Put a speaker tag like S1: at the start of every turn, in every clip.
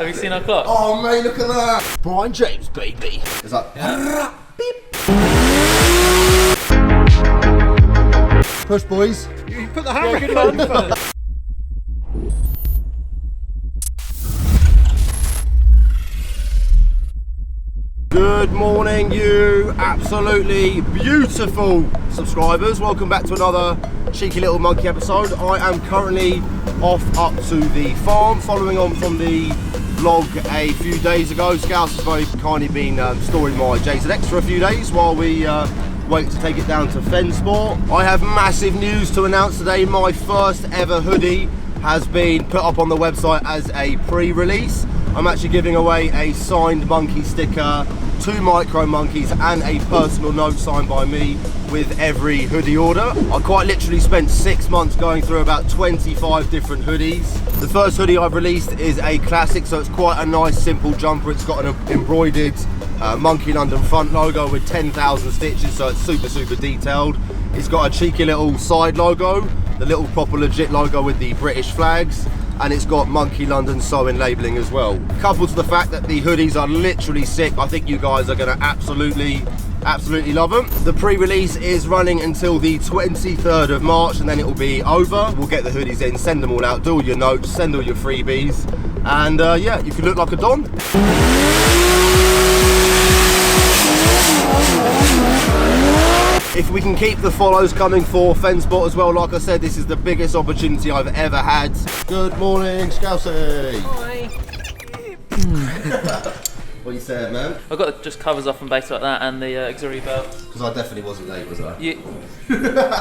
S1: Have you seen our clock?
S2: Oh mate, look at that! Brian James, baby. It's like beep. Push, boys.
S3: You put the hammer on first.
S2: Good morning, you absolutely beautiful subscribers. Welcome back to another cheeky little monkey episode. I am currently off up to the farm, following on from the vlog a few days ago. Scouts has very kindly been storing my Jzx for a few days while we wait to take it down to Fensport. I have massive news to announce today. My first ever hoodie has been put up on the website as a pre-release. I'm actually giving away a signed monkey sticker, 2 micro monkeys and a personal note signed by me with every hoodie order. I quite literally spent 6 months going through about 25 different hoodies. The first hoodie I've released is a classic, so it's quite a nice simple jumper. It's got an embroidered Monky London front logo with 10,000 stitches, so it's super detailed. It's got a cheeky little side logo, the little proper legit logo with the British flags, and it's got Monky London sewing labelling as well. Coupled to the fact that the hoodies are literally sick, I think you guys are going to absolutely love them. The pre-release is running until the 23rd of March, and then it will be over. We'll get the hoodies in, send them all out, do all your notes, send all your freebies, and yeah, you can look like a Don. If we can keep the follows coming for Fensport as well, like I said, this is the biggest opportunity I've ever had. Good morning, Scousey.
S1: Hi.
S2: What are you saying, man?
S1: I've got just covers off and base like that, and the auxiliary belt.
S2: Because I definitely wasn't late, was I?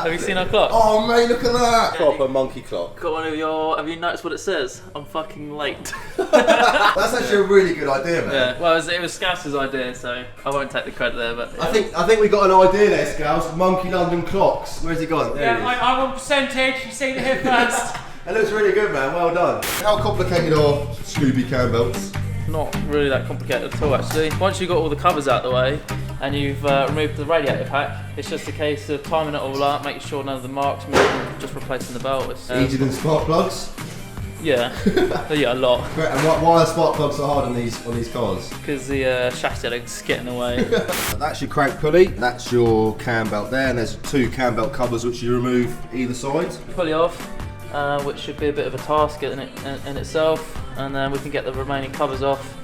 S1: Have you seen our clock?
S2: Oh mate, look at that! Proper monkey clock.
S1: Got one of your. Have you noticed what it says? I'm fucking late.
S2: That's actually a really good idea, man.
S1: Yeah. Well, it was Scous's idea, so I won't take the credit there. But yeah.
S2: I think we got an idea there, Scous. Monky London clocks. Where's he gone? There he is.
S3: I want percentage. You see the here first.
S2: It looks really good, man. Well done. How complicated are Scooby cambelts?
S1: Not really that complicated at all, actually. Once you've got all the covers out of the way and you've removed the radiator pack, it's just a case of timing it all up, making sure none of the marks move, and just replacing the belt. It's,
S2: easier than spark plugs?
S1: Yeah, yeah, a lot.
S2: And why are spark plugs so hard on these cars?
S1: Because the chassis legs get in the way.
S2: That's your crank pulley, that's your cam belt there, and there's 2 cam belt covers which you remove either side.
S1: Pulley off, which should be a bit of a task in itself, and then we can get the remaining covers off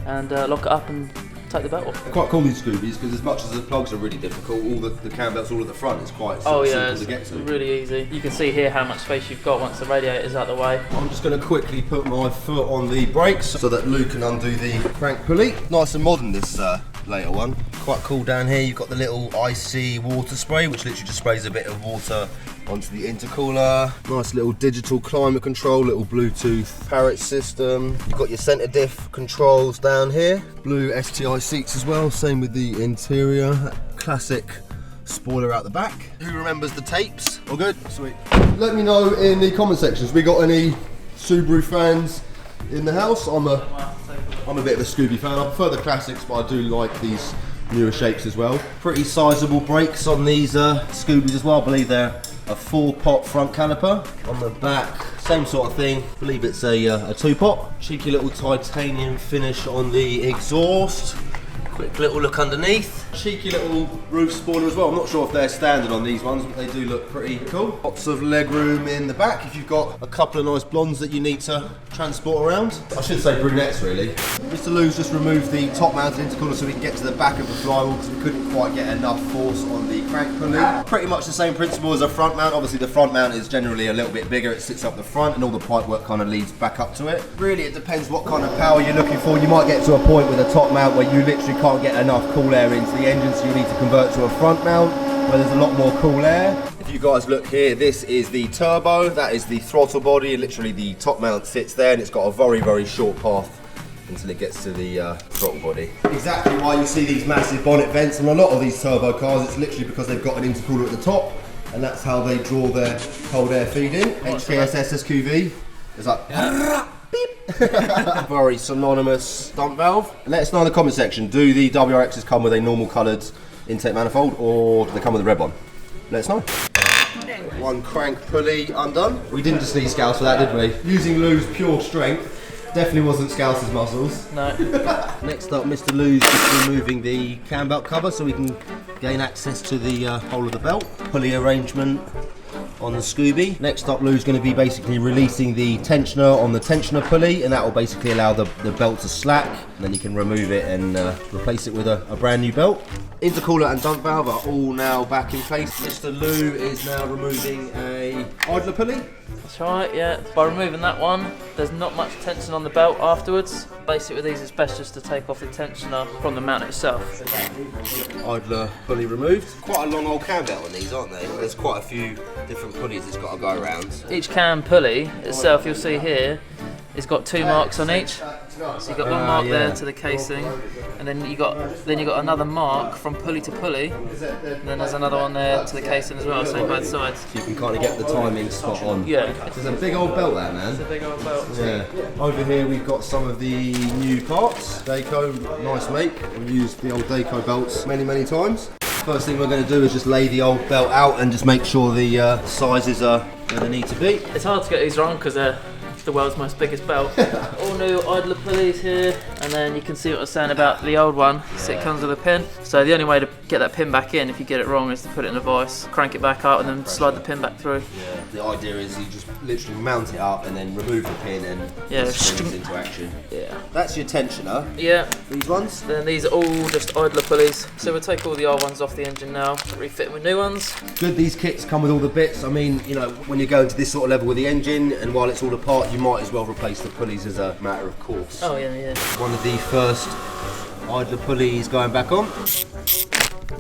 S1: and lock it up and take the belt off.
S2: They're quite cool, these Scoobies, because as much as the plugs are really difficult, all the cam belts all at the front is quite simple to get to.
S1: It's really easy. You can see here how much space you've got once the radiator is out of the way.
S2: I'm just going to quickly put my foot on the brakes so that Luke can undo the crank pulley. Nice and modern, this later one. Quite cool down here. You've got the little icy water spray, which literally just sprays a bit of water onto the intercooler. Nice little digital climate control, little Bluetooth parrot system. You've got your centre diff controls down here. Blue STI seats as well, same with the interior. Classic spoiler out the back. Who remembers the tapes? All good? Sweet. Let me know in the comment sections, we got any Subaru fans in the house? I'm a bit of a Scooby fan. I prefer the classics, but I do like these newer shapes as well. Pretty sizable brakes on these Scoobies as well. I believe they're a 4-pot front caliper. On the back, same sort of thing. I believe it's a 2-pot. Cheeky little titanium finish on the exhaust. Quick little look underneath. Cheeky little roof spoiler as well. I'm not sure if they're standard on these ones, but they do look pretty cool. Lots of leg room in the back if you've got a couple of nice blondes that you need to transport around. I should say brunettes really. Mr. Lou's just removed the top mounted intercooler so we can get to the back of the flywheel because we couldn't quite get enough force on the crank pulley. Pretty much the same principle as a front mount. Obviously the front mount is generally a little bit bigger. It sits up the front and all the pipe work kind of leads back up to it. Really it depends what kind of power you're looking for. You might get to a point with a top mount where you literally can't get enough cool air into the engine, so you need to convert to a front mount where there's a lot more cool air. If you guys look here, this is the turbo, that is the throttle body, literally the top mount sits there and it's got a very short path until it gets to the throttle body. Exactly why you see these massive bonnet vents on a lot of these turbo cars, it's literally because they've got an intercooler at the top and that's how they draw their cold air feed in. HKS SQV is like beep. Very synonymous dump valve. Let us know in the comment section, do the WRXs come with a normal coloured intake manifold or do they come with a red one? Let us know. One crank pulley undone. We didn't just need scouts for that, did we? Using Lou's pure strength, Definitely wasn't Scouser's muscles.
S1: No.
S2: Next up, Mr. Lou's just removing the cam belt cover so we can gain access to the whole of the belt. Pulley arrangement on the Scooby. Next up, Lou's going to be basically releasing the tensioner on the tensioner pulley, and that will basically allow the belt to slack, and then you can remove it and replace it with a brand new belt. Intercooler and dump valve are all now back in place. Mr. Lou is now removing a idler pulley.
S1: That's right, yeah. By removing that one, there's not much tension on the belt afterwards. Basically with these, it's best just to take off the tensioner from the mount itself.
S2: Idler pulley removed. Quite a long old cam belt on these, aren't they? There's quite a few different pulleys it's got to go around.
S1: Each cam pulley itself, you'll see here, it's got 2 marks on each. So you've got one mark there to the casing, and then you got another mark from pulley to pulley, and then there's another one there to the casing as well, so both sides.
S2: So you can kind of get the timing spot on.
S1: Yeah.
S2: It's a big old belt there, man.
S1: It's a big old belt.
S2: Yeah. Over here we've got some of the new parts. Dayco, nice make. We've used the old Dayco belts many times. First thing we're going to do is just lay the old belt out and just make sure the sizes are where they need to be.
S1: It's hard to get these wrong because they're the world's most biggest belt. All new idler pulleys here, and then you can see what I was saying about the old one. So it comes with a pin. So the only way to get that pin back in if you get it wrong is to put it in a vise, crank it back out, and then slide the pin back through.
S2: Yeah. The idea is you just literally mount it up and then remove the pin and it springs into action.
S1: Yeah.
S2: That's your tensioner.
S1: Yeah.
S2: These ones?
S1: Then these are all just idler pulleys. So we'll take all the old ones off the engine now, refit them with new ones.
S2: Good, these kits come with all the bits. I mean, you know, when you go into this sort of level with the engine, and while it's all apart, you might as well replace the pulleys as a matter of course.
S1: Oh yeah.
S2: One of the first idler pulleys going back on.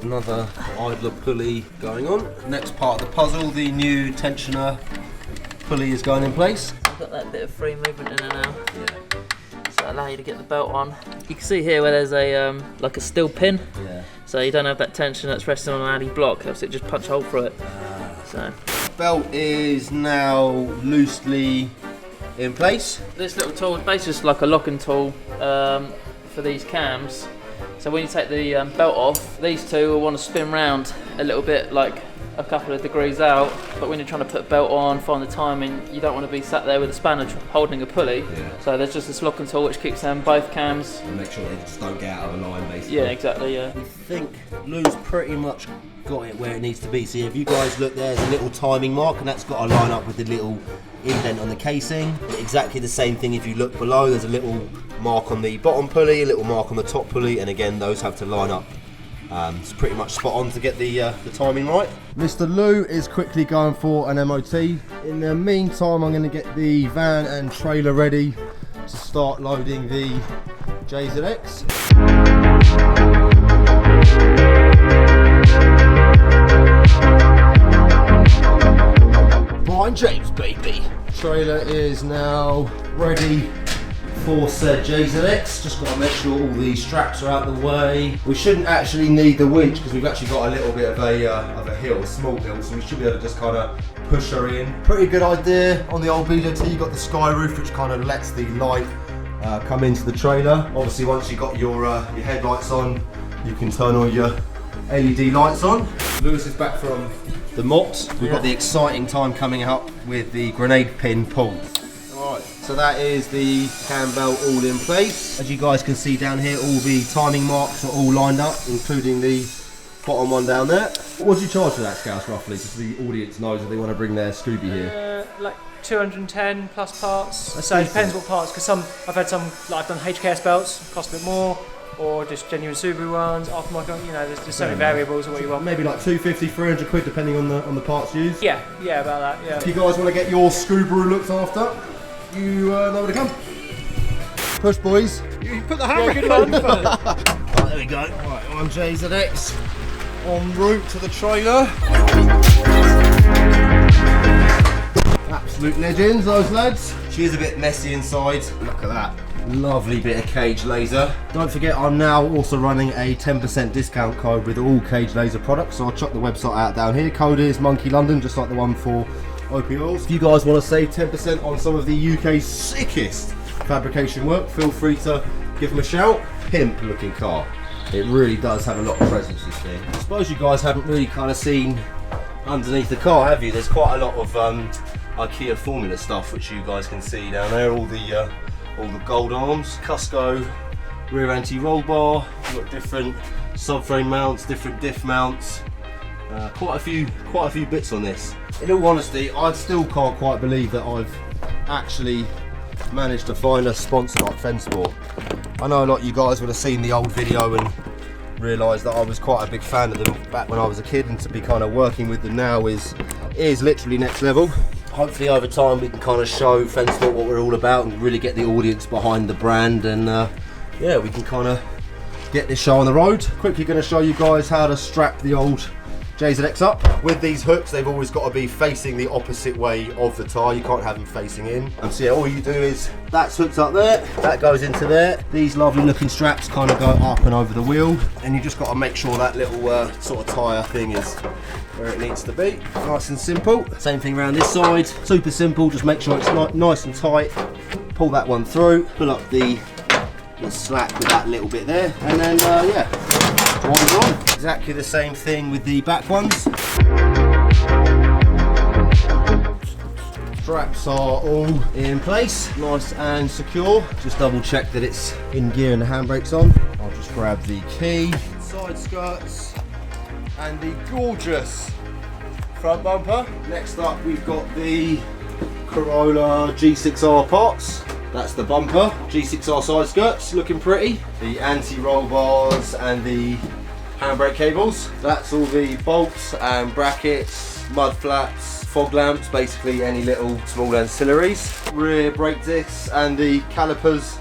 S2: Another idler pulley going on. Next part of the puzzle, the new tensioner pulley is going in place.
S1: I've got that bit of free movement in there now.
S2: Yeah.
S1: So that'll allow you to get the belt on. You can see here where there's a like a steel pin.
S2: Yeah.
S1: So you don't have that tension that's resting on an alley block, so it just punch a hole through it. So
S2: Belt is now loosely in place.
S1: this little tool is basically just like a locking tool for these cams. So when you take the belt off, these two will want to spin round a little bit, like a couple of degrees out. But when you're trying to put belt on, find the timing, you don't want to be sat there with a spanner holding a pulley.
S2: Yeah.
S1: So there's just this locking tool which kicks down both cams.
S2: And make sure they just don't get out of a line, basically.
S1: Yeah, exactly. Yeah.
S2: I think Lou's pretty much got it where it needs to be. See, if you guys look, there's a little timing mark, and that's got to line up with the little indent on the casing. Exactly the same thing if you look below, there's a little mark on the bottom pulley, a little mark on the top pulley, and again those have to line up. It's pretty much spot on to get the timing right. Mr. Lou is quickly going for an MOT. In the meantime, I'm going to get the van and trailer ready to start loading the Jzx. Brian James, baby. Trailer is now ready for said Jzx. Just got to make sure all the straps are out of the way. We shouldn't actually need the winch because we've actually got a little bit of a hill, a small hill, so we should be able to just kind of push her in. Pretty good idea on the old BJT. You've got the sky roof, which kind of lets the light come into the trailer. Obviously, once you've got your headlights on, you can turn all your LED lights on. Lewis is back from the mops. We've got the exciting time coming up with the grenade pin pull. Alright, so that is the cam belt all in place. As you guys can see down here, all the timing marks are all lined up, including the bottom one down there. What do you charge for that, Scouse, roughly, just so the audience knows if they want to bring their Scooby here?
S3: Like 210 plus parts. So it depends what parts, because I've had some, like I've done HKS belts, cost a bit more, or just genuine Subaru ones, aftermarket, you know, there's so many variables of what you want.
S2: Maybe like 250, 300 quid depending on the parts used.
S3: Yeah, about that, yeah.
S2: If you guys want to get your Subaru looked after, you know where to come. Push, boys.
S3: You put the handbrake on first.
S2: Right, there we go. Right, I'm Jzx. En route to the trailer. Absolute legends, those lads. She is a bit messy inside. Look at that. Lovely bit of cage laser. Don't forget, I'm now also running a 10% discount code with all cage laser products, so I'll chuck the website out down here. Code is Monky London, just like the one for OP Oils. If you guys want to save 10% on some of the UK's sickest fabrication work, feel free to give them a shout. Pimp looking car. It really does have a lot of presence, this thing. I suppose you guys haven't really kind of seen underneath the car, have you? There's quite a lot of IKEA formula stuff which you guys can see down there. All all the gold arms, Cusco rear anti-roll bar. You've got different subframe mounts, different diff mounts. Quite a few bits on this. In all honesty, I still can't quite believe that I've actually managed to find a sponsor like Fensport. I know a lot of you guys would have seen the old video and realised that I was quite a big fan of them back when I was a kid, and to be kind of working with them now is literally next level. Hopefully over time we can kind of show Fensport what we're all about and really get the audience behind the brand, and yeah, we can kind of get this show on the road. Quickly going to show you guys how to strap the old Jzx up. With these hooks, they've always got to be facing the opposite way of the tyre. You can't have them facing in. And so yeah, all you do is, that's hooked up there, that goes into there. These lovely looking straps kind of go up and over the wheel, and you just got to make sure that little sort of tyre thing is where it needs to be. Nice and simple. Same thing around this side. Super simple, just make sure it's nice and tight. Pull that one through, pull up the slack with that little bit there, and then yeah, drive on. Exactly the same thing with the back ones. Straps are all in place, nice and secure. Just double check that it's in gear and the handbrake's on. I'll just grab the key, side skirts, and the gorgeous front bumper. Next up, we've got the Corolla G6R parts. That's the bumper, G6R side skirts, looking pretty. The anti-roll bars and the handbrake cables. That's all the bolts and brackets, mud flaps, fog lamps, basically any little small ancillaries. Rear brake discs and the calipers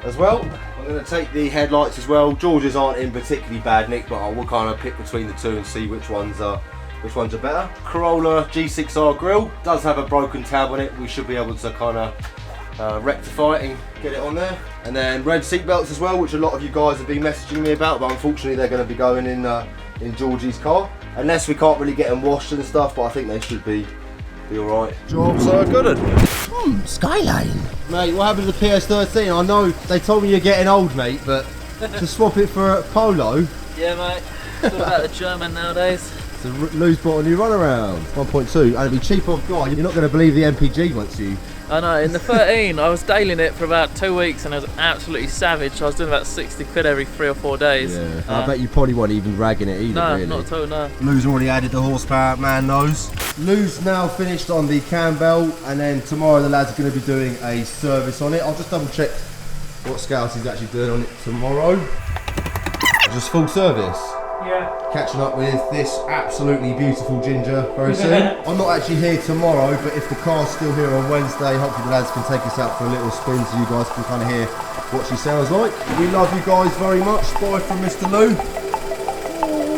S2: as well. I'm going to take the headlights as well. George's aren't in particularly bad nick, but I will kind of pick between the two and see which ones are better. Corolla G6R grille does have a broken tab on it. We should be able to kind of rectify it and get it on there. And then red seat belts as well, which a lot of you guys have been messaging me about, but unfortunately they're going to be going in Georgie's car, unless we can't really get them washed and stuff, but I think they should be alright. Job's good. Skyline. Mate, what happened to the PS13? I know they told me you're getting old, mate, but to swap it for a Polo.
S1: Yeah, mate. It's all about the German nowadays.
S2: It's a loose bottle new runaround. 1.2, and it'll be cheap off guy. You're not going to believe the MPG once you...
S1: I know, in the 13 I was dailing it for about 2 weeks and it was absolutely savage. I was doing about 60 quid every 3 or 4 days.
S2: Yeah, I bet you probably weren't even ragging it either.
S1: No,
S2: really.
S1: not at all, no.
S2: Lou's already added the horsepower, man knows. Lou's now finished on the cam belt, and then tomorrow the lads are going to be doing a service on it. I'll just double check what Scouts he's actually doing on it tomorrow. Just full service.
S3: Yeah.
S2: Catching up with this absolutely beautiful Ginger very soon. I'm not actually here tomorrow, but if the car's still here on Wednesday, hopefully the lads can take us out for a little spin so you guys can kind of hear what she sounds like. We love you guys very much. Bye from Mr. Lou.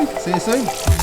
S2: Bye. See you soon.